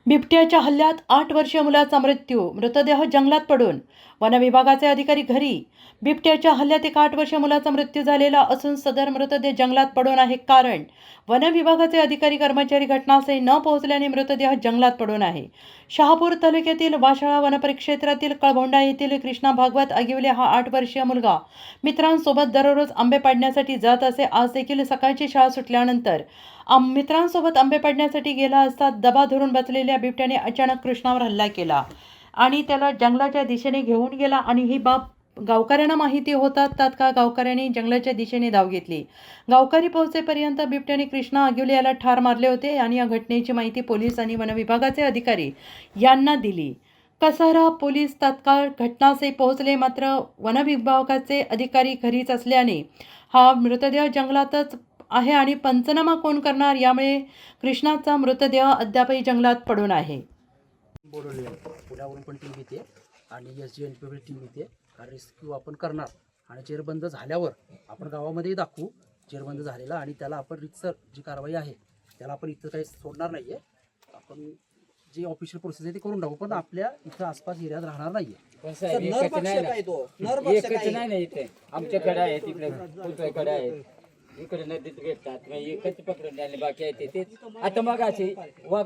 बिबट्याच्या हल्ल्यात 8 वर्षीय मुलाचा मृतदेह जंगलात पडून वनविभागाचे अधिकारी घरी। बिबट्याच्या हल्ल्यात एका 8 वर्षीय मुलाचा मृत्यू झालेला असून सदर मृतदेह जंगलात पडून आहे। कारण वनविभागाचे अधिकारी कर्मचारी घटनास्थळी न पोहोचल्याने मृतदेह जंगलात पडून आहे। शहापूर तालुक्यातील वाशाळा वनपरिक्षेत्रातील कळभोंडा येथील कृष्णा भागवत आगिवले हा 8 वर्षीय मुलगा मित्रांसोबत दररोज आंबे पाडण्यासाठी जात असे। आज देखील सकाळची शाळा सुटल्यानंतर मित्रांसोबत आंबे पाडण्यासाठी गेला असता दबा धरून बसलेल्या बिबट्याने अचानक कृष्णावर हल्ला केला आणि त्याला जंगलाच्या दिशेने घेऊन गेला आणि ही बाब गावकऱ्यांना माहिती होतात तात्काळ गावकऱ्यांनी जंगलाच्या दिशेने धाव घेतली। गावकरी पोहोचेपर्यंत बिबट्याने कृष्णा आगिवले याला ठार मारले होते आणि या घटनेची माहिती पोलीस आणि वनविभागाचे अधिकारी यांना दिली। कसारा पोलीस तात्काळ घटनास्थळी पोहोचले, मात्र वनविभागाचे अधिकारी घरीच असल्याने हा मृतदेह जंगलातच आहे आणि पंचनामा कोण करणार, यामुळे कृष्णाचा मृतदेह अद्यापही जंगलात पडून आहे। पुण्यावरून पण टीम येते आणि SGNP टीम येते। रेस्क्यू आपण करणार आणि जेरबंद झाल्यावर आपण गावामध्ये दाखवू जेरबंद झालेला आणि त्याला आपण रितसर जी कारवाई आहे त्याला आपण इथं काही सोडणार नाहीये। आपण जी ऑफिशियल प्रोसेस आहे ती करून टाकू, पण आपल्या इथं आसपास एरियात राहणार नाहीये। आमच्याकडे आहे, तिकडे आहे, इकडे नदीत भेटतात, एकच पकडून बाकी आहे ते आता मग असे वाघ